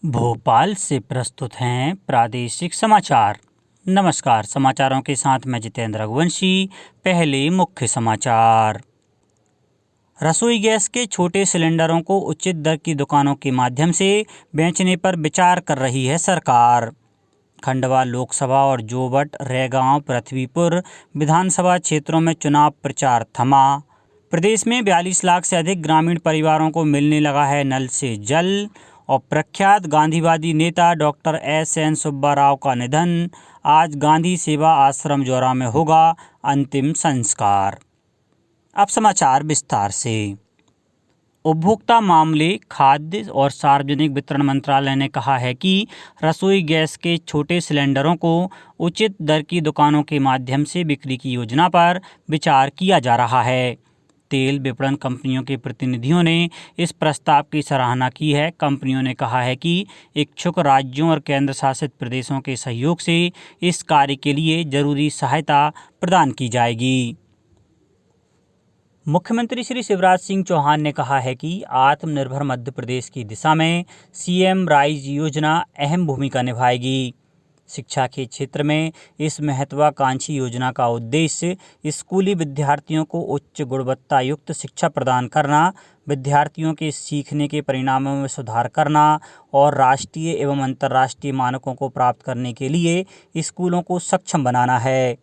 भोपाल से प्रस्तुत हैं प्रादेशिक समाचार। नमस्कार, समाचारों के साथ मैं जितेंद्र रघुवंशी। पहले मुख्य समाचार। रसोई गैस के छोटे सिलेंडरों को उचित दर की दुकानों के माध्यम से बेचने पर विचार कर रही है सरकार। खंडवा लोकसभा और जोबट, रैगांव, पृथ्वीपुर विधानसभा क्षेत्रों में चुनाव प्रचार थमा। प्रदेश में 42 लाख से अधिक ग्रामीण परिवारों को मिलने लगा है नल से जल। और प्रख्यात गांधीवादी नेता डॉक्टर एस.एन. सुब्बा राव का निधन। आज गांधी सेवा आश्रम जौरा में होगा अंतिम संस्कार। अब समाचार विस्तार से। उपभोक्ता मामले, खाद्य और सार्वजनिक वितरण मंत्रालय ने कहा है कि रसोई गैस के छोटे सिलेंडरों को उचित दर की दुकानों के माध्यम से बिक्री की योजना पर विचार किया जा रहा है। तेल विपणन कंपनियों के प्रतिनिधियों ने इस प्रस्ताव की सराहना की है। कंपनियों ने कहा है कि इच्छुक राज्यों और केंद्र शासित प्रदेशों के सहयोग से इस कार्य के लिए जरूरी सहायता प्रदान की जाएगी। मुख्यमंत्री श्री शिवराज सिंह चौहान ने कहा है कि आत्मनिर्भर मध्य प्रदेश की दिशा में सीएम राइज योजना अहम भूमिका निभाएगी। शिक्षा के क्षेत्र में इस महत्वाकांक्षी योजना का उद्देश्य स्कूली विद्यार्थियों को उच्च गुणवत्ता युक्त शिक्षा प्रदान करना, विद्यार्थियों के सीखने के परिणामों में सुधार करना और राष्ट्रीय एवं अंतर्राष्ट्रीय मानकों को प्राप्त करने के लिए स्कूलों को सक्षम बनाना है।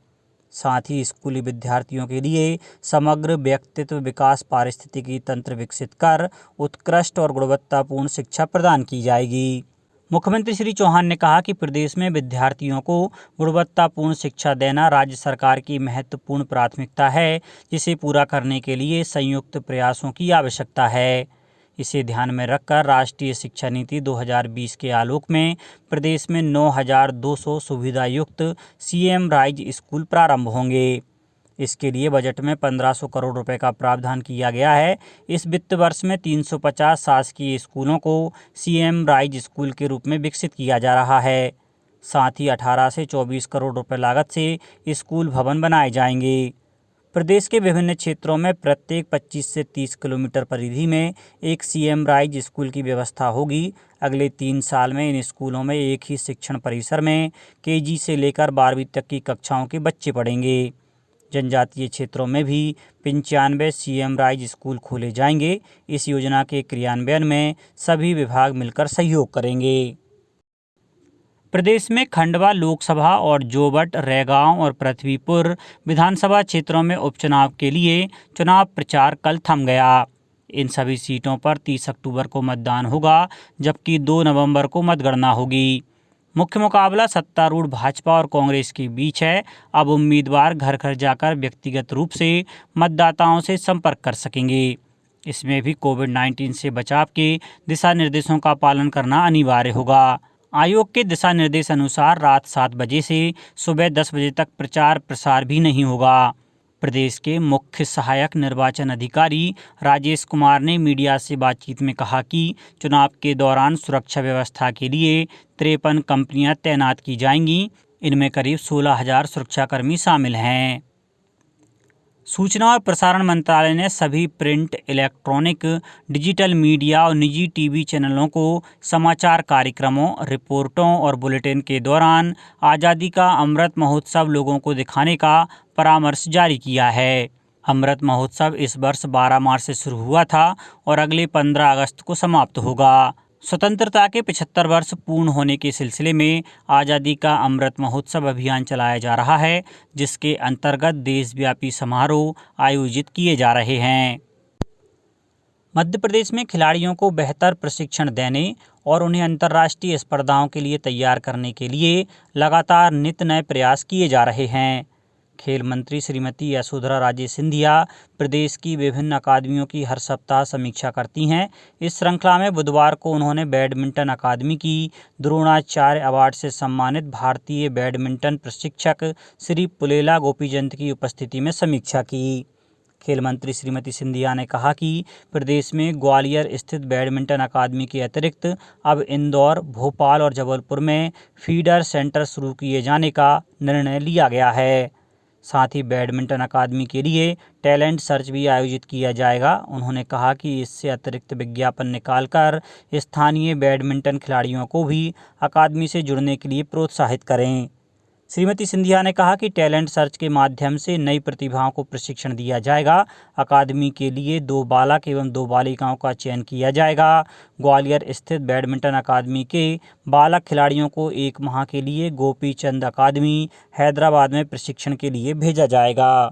साथ ही स्कूली विद्यार्थियों के लिए समग्र व्यक्तित्व विकास पारिस्थितिकी तंत्र विकसित कर उत्कृष्ट और गुणवत्तापूर्ण शिक्षा प्रदान की जाएगी। मुख्यमंत्री श्री चौहान ने कहा कि प्रदेश में विद्यार्थियों को गुणवत्तापूर्ण शिक्षा देना राज्य सरकार की महत्वपूर्ण प्राथमिकता है, जिसे पूरा करने के लिए संयुक्त प्रयासों की आवश्यकता है। इसे ध्यान में रखकर राष्ट्रीय शिक्षा नीति 2020 के आलोक में प्रदेश में 9,200 सुविधा युक्त सीएम राइज स्कूल प्रारंभ होंगे। इसके लिए बजट में 1,500 करोड़ रुपए का प्रावधान किया गया है। इस वित्त वर्ष में 350 शासकीय स्कूलों को सीएम राइज स्कूल के रूप में विकसित किया जा रहा है। साथ ही 18 से 24 करोड़ रुपए लागत से स्कूल भवन बनाए जाएंगे। प्रदेश के विभिन्न क्षेत्रों में प्रत्येक 25 से 30 किलोमीटर परिधि में एक सीएम राइज स्कूल की व्यवस्था होगी। अगले 3 साल में इन स्कूलों में एक ही शिक्षण परिसर में केजी से लेकर 12वीं तक की कक्षाओं के बच्चे पढ़ेंगे। जनजातीय क्षेत्रों में भी 95 सीएम राइज स्कूल खोले जाएंगे। इस योजना के क्रियान्वयन में सभी विभाग मिलकर सहयोग करेंगे। प्रदेश में खंडवा लोकसभा और जोबट, रैगांव और पृथ्वीपुर विधानसभा क्षेत्रों में उपचुनाव के लिए चुनाव प्रचार कल थम गया। इन सभी सीटों पर 30 अक्टूबर को मतदान होगा, जबकि 2 नवंबर को मतगणना होगी। मुख्य मुकाबला सत्तारूढ़ भाजपा और कांग्रेस के बीच है। अब उम्मीदवार घर घर जाकर व्यक्तिगत रूप से मतदाताओं से संपर्क कर सकेंगे। इसमें भी कोविड-19 से बचाव के दिशा निर्देशों का पालन करना अनिवार्य होगा। आयोग के दिशा निर्देश अनुसार रात 7 बजे से सुबह 10 बजे तक प्रचार प्रसार भी नहीं होगा। प्रदेश के मुख्य सहायक निर्वाचन अधिकारी राजेश कुमार ने मीडिया से बातचीत में कहा कि चुनाव के दौरान सुरक्षा व्यवस्था के लिए 53 कंपनियां तैनात की जाएंगी। इनमें करीब 16,000 सुरक्षाकर्मी शामिल हैं। सूचना और प्रसारण मंत्रालय ने सभी प्रिंट, इलेक्ट्रॉनिक, डिजिटल मीडिया और निजी टीवी चैनलों को समाचार कार्यक्रमों, रिपोर्टों और बुलेटिन के दौरान आज़ादी का अमृत महोत्सव लोगों को दिखाने का परामर्श जारी किया है। अमृत महोत्सव इस वर्ष 12 मार्च से शुरू हुआ था और अगले 15 अगस्त को समाप्त होगा। स्वतंत्रता के 75 वर्ष पूर्ण होने के सिलसिले में आज़ादी का अमृत महोत्सव अभियान चलाया जा रहा है, जिसके अंतर्गत देशव्यापी समारोह आयोजित किए जा रहे हैं। मध्य प्रदेश में खिलाड़ियों को बेहतर प्रशिक्षण देने और उन्हें अंतर्राष्ट्रीय स्पर्धाओं के लिए तैयार करने के लिए लगातार नित नए प्रयास किए जा रहे हैं। खेल मंत्री श्रीमती यशोधरा राजे सिंधिया प्रदेश की विभिन्न अकादमियों की हर सप्ताह समीक्षा करती हैं। इस श्रृंखला में बुधवार को उन्होंने बैडमिंटन अकादमी की द्रोणाचार्य अवार्ड से सम्मानित भारतीय बैडमिंटन प्रशिक्षक श्री पुलेला गोपीचंद की उपस्थिति में समीक्षा की। खेल मंत्री श्रीमती सिंधिया ने कहा कि प्रदेश में ग्वालियर स्थित बैडमिंटन अकादमी के अतिरिक्त अब इंदौर, भोपाल और जबलपुर में फीडर सेंटर शुरू किए जाने का निर्णय लिया गया है। साथ ही बैडमिंटन अकादमी के लिए टैलेंट सर्च भी आयोजित किया जाएगा। उन्होंने कहा कि इससे अतिरिक्त विज्ञापन निकालकर स्थानीय बैडमिंटन खिलाड़ियों को भी अकादमी से जुड़ने के लिए प्रोत्साहित करें। श्रीमती सिंधिया ने कहा कि टैलेंट सर्च के माध्यम से नई प्रतिभाओं को प्रशिक्षण दिया जाएगा। अकादमी के लिए 2 बालक एवं 2 बालिकाओं का चयन किया जाएगा। ग्वालियर स्थित बैडमिंटन अकादमी के बालक खिलाड़ियों को 1 माह के लिए गोपी चंद अकादमी हैदराबाद में प्रशिक्षण के लिए भेजा जाएगा।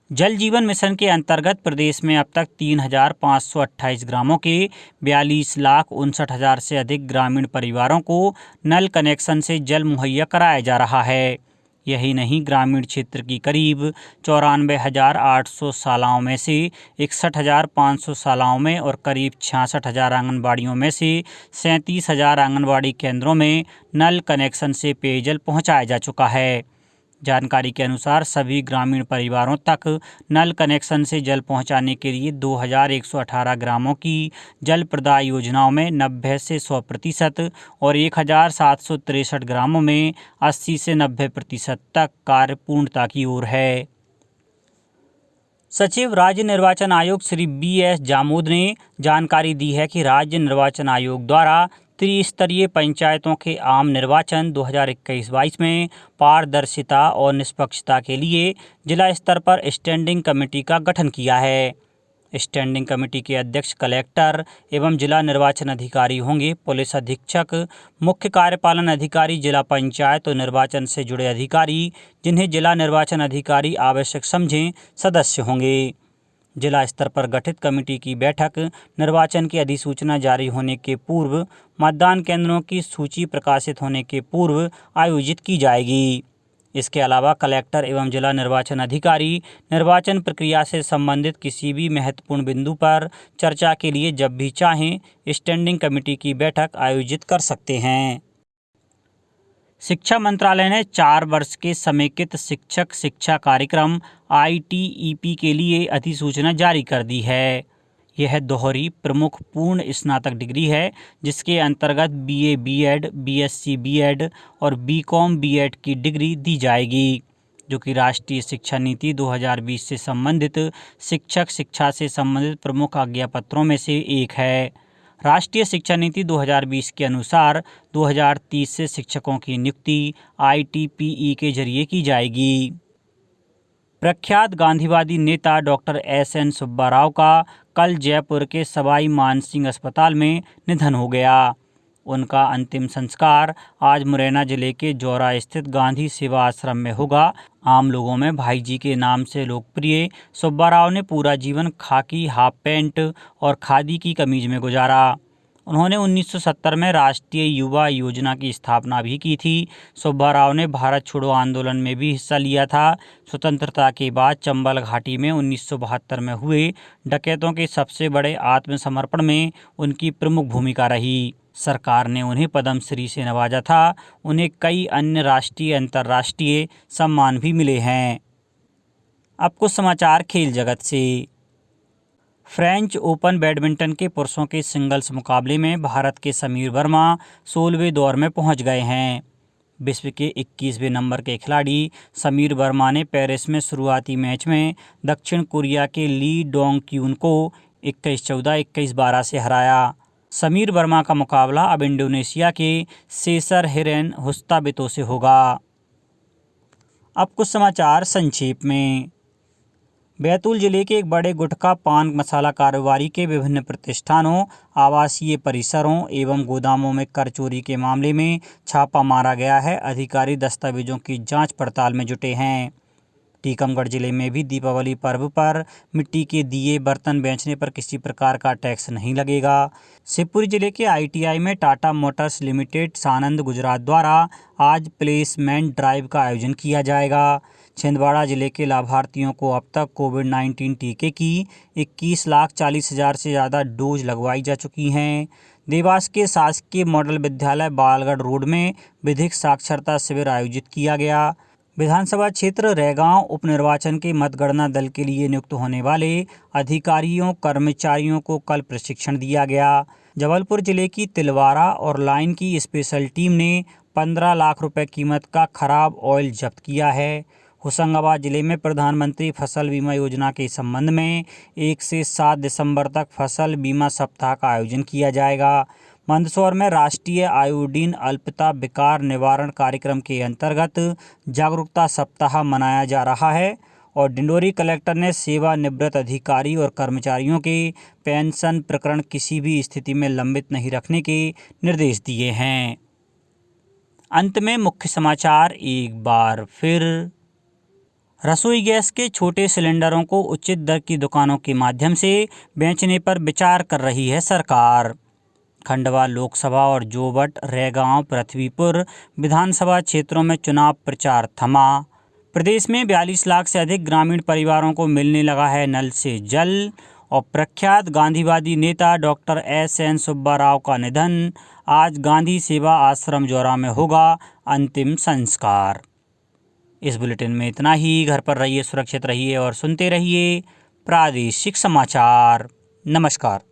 जल जीवन मिशन के अंतर्गत प्रदेश में अब तक 3,528 ग्रामों के 42,59,000 से अधिक ग्रामीण परिवारों को नल कनेक्शन से जल मुहैया कराया जा रहा है। यही नहीं, ग्रामीण क्षेत्र की करीब 94,800 शालाओं में से 61,500 शालाओं में और करीब 66,000 आंगनबाड़ियों में से 37,000 आंगनबाड़ी केंद्रों में नल कनेक्शन से पेयजल पहुंचाया जा चुका है। जानकारी के अनुसार सभी ग्रामीण परिवारों तक नल कनेक्शन से जल पहुंचाने के लिए 2,118 ग्रामों की जल प्रदाय योजनाओं में 90 से 100% और 1,763 ग्रामों में 80 से 90% तक कार्य पूर्णता की ओर है। सचिव राज्य निर्वाचन आयोग श्री BS जामोद ने जानकारी दी है कि राज्य निर्वाचन आयोग द्वारा त्रिस्तरीय पंचायतों के आम निर्वाचन 2021-22 में पारदर्शिता और निष्पक्षता के लिए जिला स्तर पर स्टैंडिंग कमेटी का गठन किया है। स्टैंडिंग कमेटी के अध्यक्ष कलेक्टर एवं जिला निर्वाचन अधिकारी होंगे। पुलिस अधीक्षक, मुख्य कार्यपालन अधिकारी, जिला पंचायत और निर्वाचन से जुड़े अधिकारी, जिन्हें जिला निर्वाचन अधिकारी आवश्यक समझें, सदस्य होंगे। जिला स्तर पर गठित कमेटी की बैठक निर्वाचन की अधिसूचना जारी होने के पूर्व, मतदान केंद्रों की सूची प्रकाशित होने के पूर्व आयोजित की जाएगी। इसके अलावा कलेक्टर एवं जिला निर्वाचन अधिकारी निर्वाचन प्रक्रिया से संबंधित किसी भी महत्वपूर्ण बिंदु पर चर्चा के लिए जब भी चाहें स्टैंडिंग कमेटी की बैठक आयोजित कर सकते हैं। शिक्षा मंत्रालय ने 4 वर्ष के समेकित शिक्षक शिक्षा कार्यक्रम ITEP के लिए अधिसूचना जारी कर दी है। यह दोहरी प्रमुख पूर्ण स्नातक डिग्री है, जिसके अंतर्गत BA BEd, BSc BEd और BCom BEd की डिग्री दी जाएगी, जो कि राष्ट्रीय शिक्षा नीति 2020 से संबंधित शिक्षक शिक्षा से संबंधित प्रमुख आज्ञापत्रों में से एक है। राष्ट्रीय शिक्षा नीति 2020 के अनुसार 2030 से शिक्षकों की नियुक्ति ITPE के जरिए की जाएगी। प्रख्यात गांधीवादी नेता डॉक्टर SN सुब्बा राव का कल जयपुर के सवाई मानसिंह अस्पताल में निधन हो गया। उनका अंतिम संस्कार आज मुरैना जिले के जौरा स्थित गांधी सेवा आश्रम में होगा। आम लोगों में भाई जी के नाम से लोकप्रिय सुब्बा राव ने पूरा जीवन खाकी हाफ पैंट और खादी की कमीज में गुजारा। उन्होंने 1970 में राष्ट्रीय युवा योजना की स्थापना भी की थी। सुब्बा राव ने भारत छोड़ो आंदोलन में भी हिस्सा लिया था। स्वतंत्रता के बाद चंबल घाटी में 1972 में हुए डकैतों के सबसे बड़े आत्मसमर्पण में उनकी प्रमुख भूमिका रही। सरकार ने उन्हें पद्मश्री से नवाजा था। उन्हें कई अन्य राष्ट्रीय अंतर्राष्ट्रीय सम्मान भी मिले हैं। अब कुछ समाचार खेल जगत से। फ्रेंच ओपन बैडमिंटन के पुरुषों के सिंगल्स मुकाबले में भारत के समीर वर्मा 16वें दौर में पहुंच गए हैं। विश्व के 21वें नंबर के खिलाड़ी समीर वर्मा ने पेरिस में शुरुआती मैच में दक्षिण कोरिया के ली डोंग क्यून को 21-14, 21-12 से हराया। समीर वर्मा का मुकाबला अब इंडोनेशिया के सेसर हिरेन हुस्ताबितो से होगा। अब कुछ समाचार संक्षेप में। बैतूल जिले के एक बड़े गुटखा पान मसाला कारोबारी के विभिन्न प्रतिष्ठानों, आवासीय परिसरों एवं गोदामों में कर चोरी के मामले में छापा मारा गया है। अधिकारी दस्तावेजों की जांच पड़ताल में जुटे हैं। टीकमगढ़ जिले में भी दीपावली पर्व पर मिट्टी के दिए बर्तन बेचने पर किसी प्रकार का टैक्स नहीं लगेगा। शिवपुरी जिले के ITI में टाटा मोटर्स लिमिटेड सानंद गुजरात द्वारा आज प्लेसमेंट ड्राइव का आयोजन किया जाएगा। छिंदवाड़ा जिले के लाभार्थियों को अब तक कोविड-19 टीके की 21,40,000 से ज़्यादा डोज लगवाई जा चुकी हैं। देवास के शासकीय मॉडल विद्यालय बालगढ़ रोड में विधिक साक्षरता शिविर आयोजित किया गया। विधानसभा क्षेत्र रैगांव उपनिर्वाचन के मतगणना दल के लिए नियुक्त होने वाले अधिकारियों कर्मचारियों को कल प्रशिक्षण दिया गया। जबलपुर जिले की तिलवारा और लाइन की स्पेशल टीम ने 15 लाख रुपए कीमत का खराब ऑयल जब्त किया है। होशंगाबाद जिले में प्रधानमंत्री फसल बीमा योजना के संबंध में 1 से 7 दिसंबर तक फसल बीमा सप्ताह का आयोजन किया जाएगा। मंदसौर में राष्ट्रीय आयोडीन अल्पता विकार निवारण कार्यक्रम के अंतर्गत जागरूकता सप्ताह मनाया जा रहा है और डिंडोरी कलेक्टर ने सेवानिवृत्त अधिकारी और कर्मचारियों के पेंशन प्रकरण किसी भी स्थिति में लंबित नहीं रखने के निर्देश दिए हैं। अंत में मुख्य समाचार एक बार फिर। रसोई गैस के छोटे सिलेंडरों को उचित दर की दुकानों के माध्यम से बेचने पर विचार कर रही है सरकार। खंडवा लोकसभा और जोबट रैगांव पृथ्वीपुर विधानसभा क्षेत्रों में चुनाव प्रचार थमा। प्रदेश में 42 लाख से अधिक ग्रामीण परिवारों को मिलने लगा है नल से जल। और प्रख्यात गांधीवादी नेता डॉक्टर SN सुब्बा राव का निधन। आज गांधी सेवा आश्रम जौरा में होगा अंतिम संस्कार। इस बुलेटिन में इतना ही। घर पर रहिए, सुरक्षित रहिए और सुनते रहिए प्रादेशिक समाचार। नमस्कार।